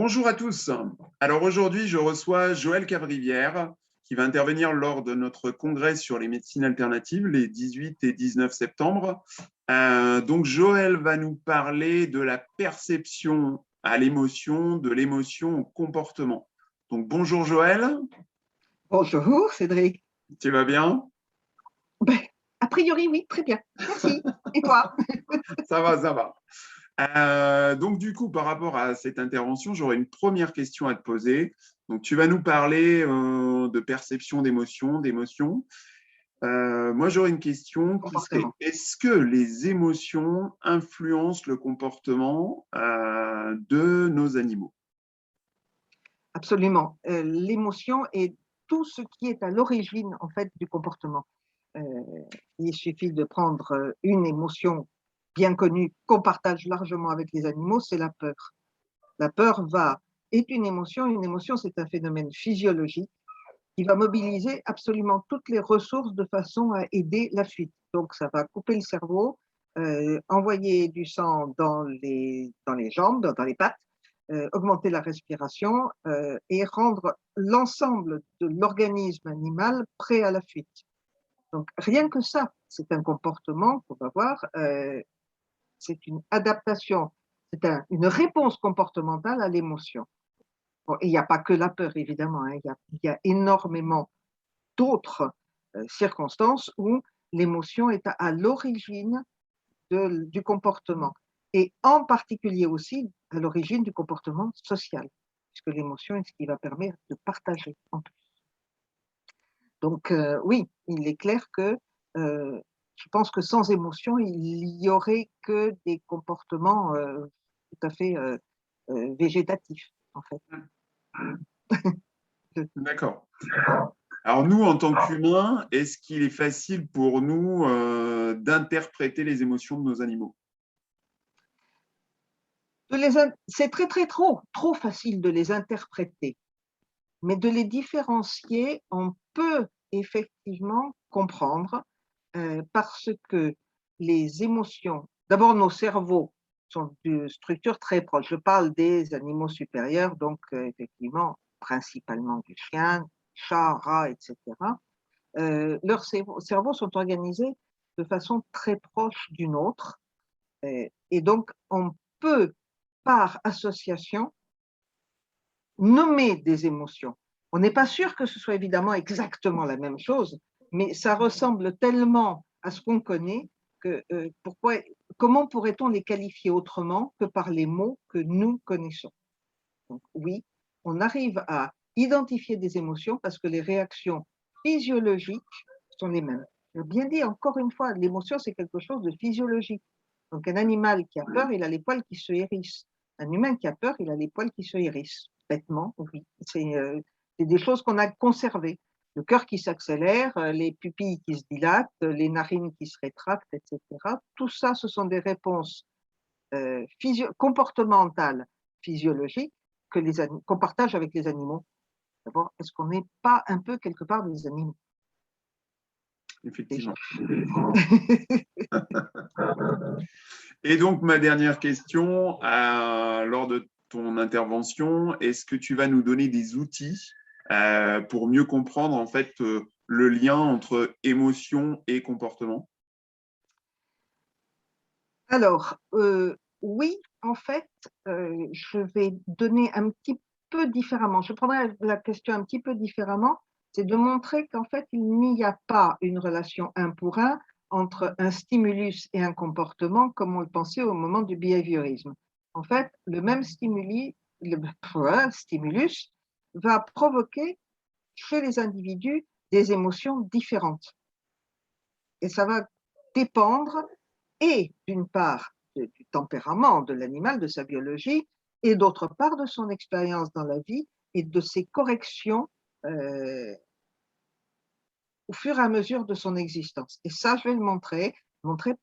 Bonjour à tous. Alors aujourd'hui, je reçois Joël Cavrivière qui va intervenir lors de notre congrès sur les médecines alternatives les 18 et 19 septembre. Donc Joël va nous parler de la perception à l'émotion, de l'émotion au comportement. Donc bonjour Joël. Bonjour Cédric. Tu vas bien? Ben, a priori, oui, très bien. Merci. Et toi? Ça va, ça va. Donc, du coup, par rapport à cette intervention, j'aurais une première question à te poser. Donc, tu vas nous parler de perception d'émotion. Moi, j'aurais une question qui serait, Comportement. est-ce que les émotions influencent le comportement de nos animaux? Absolument. L'émotion est tout ce qui est à l'origine en fait du comportement. Euh, il suffit de prendre une émotion bien connue qu'on partage largement avec les animaux, c'est la peur. La peur est une émotion. Une émotion, c'est un phénomène physiologique qui va mobiliser absolument toutes les ressources de façon à aider la fuite. Donc, ça va couper le cerveau, envoyer du sang dans les jambes, dans les pattes, augmenter la respiration et rendre l'ensemble de l'organisme animal prêt à la fuite. Donc, rien que ça, c'est un comportement qu'on va voir, c'est une adaptation, une réponse comportementale à l'émotion. Bon, et il n'y a pas que la peur, évidemment, hein, il y a énormément d'autres circonstances où l'émotion est à l'origine du comportement et en particulier aussi à l'origine du comportement social, puisque l'émotion est ce qui va permettre de partager en plus. Donc oui, il est clair que je pense que sans émotion, il n'y aurait que des comportements tout à fait végétatifs, en fait. D'accord. Alors nous, en tant qu'humains, est-ce qu'il est facile pour nous d'interpréter les émotions de nos animaux? C'est trop facile de les interpréter, mais de les différencier, on peut effectivement comprendre parce que les émotions, d'abord nos cerveaux sont de structures très proches. Je parle des animaux supérieurs, donc effectivement, principalement du chien, chat, rat, etc. Leurs cerveaux sont organisés de façon très proche du nôtre. Et donc, on peut, par association, nommer des émotions. On n'est pas sûr que ce soit évidemment exactement la même chose, mais ça ressemble tellement à ce qu'on connaît que comment pourrait-on les qualifier autrement que par les mots que nous connaissons? Donc oui, on arrive à identifier des émotions parce que les réactions physiologiques sont les mêmes. Je veux bien dire, encore une fois, l'émotion, c'est quelque chose de physiologique. Donc un animal qui a peur, il a les poils qui se hérissent. Un humain qui a peur, il a les poils qui se hérissent. Bêtement, oui. C'est des choses qu'on a conservées. Le cœur qui s'accélère, les pupilles qui se dilatent, les narines qui se rétractent, etc. Tout ça, ce sont des réponses comportementales, physiologiques qu'on partage avec les animaux. D'abord, est-ce qu'on n'est pas un peu quelque part des animaux déjà? Effectivement. Et donc, ma dernière question, lors de ton intervention, est-ce que tu vas nous donner des outils pour mieux comprendre en fait le lien entre émotion et comportement? Alors, oui, en fait, je vais donner un petit peu différemment. Je prendrai la question un petit peu différemment. C'est de montrer qu'en fait, il n'y a pas une relation un pour un entre un stimulus et un comportement comme on le pensait au moment du behaviorisme. En fait, le même stimulus va provoquer chez les individus des émotions différentes. Et ça va dépendre et d'une part du tempérament de l'animal, de sa biologie, et d'autre part de son expérience dans la vie et de ses corrections au fur et à mesure de son existence. Et ça, je vais le montrer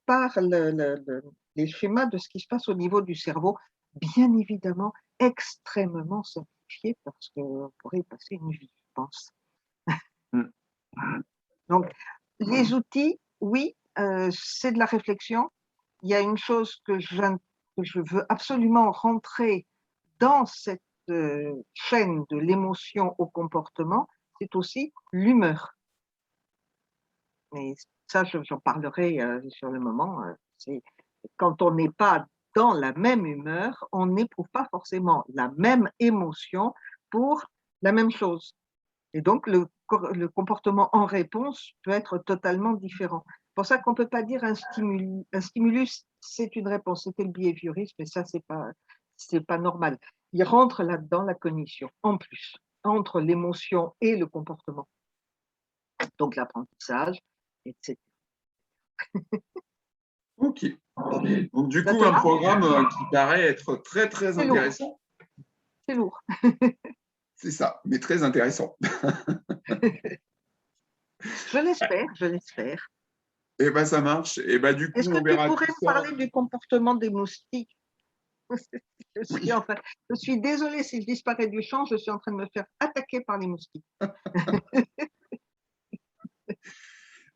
par les schémas de ce qui se passe au niveau du cerveau, bien évidemment extrêmement simplifié parce qu'on pourrait y passer une vie, je pense. Mm. Donc, les outils, oui, c'est de la réflexion. Il y a une chose que je veux absolument rentrer dans cette chaîne de l'émotion au comportement, c'est aussi l'humeur. Mais ça, j'en parlerai sur le moment. C'est quand on n'est pas dans la même humeur, on n'éprouve pas forcément la même émotion pour la même chose. Et donc, le comportement en réponse peut être totalement différent. C'est pour ça qu'on ne peut pas dire un stimulus, c'est une réponse. C'était le behaviorisme, mais ça, c'est pas normal. Il rentre là-dedans la cognition, en plus, entre l'émotion et le comportement. Donc, l'apprentissage, etc. Ok. Donc, du Ça coup, te un va? programme qui paraît être très, très C'est lourd, intéressant. c'est lourd. C'est ça, mais très intéressant. Je l'espère, je l'espère. Et ben ça marche. Et ben du coup, Est-ce que on tu verra pourrais tout me ça. parler du comportement des moustiques? Oui. Je suis désolée si je disparais du champ, je suis en train de me faire attaquer par les moustiques.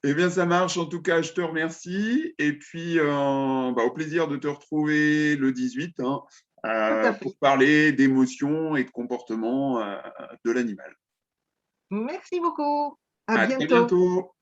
Eh bien, ça marche. En tout cas, je te remercie. Et puis, au plaisir de te retrouver le 18 Tout à fait. pour parler d'émotions et de comportement de l'animal. Merci beaucoup. À À très bientôt. bientôt.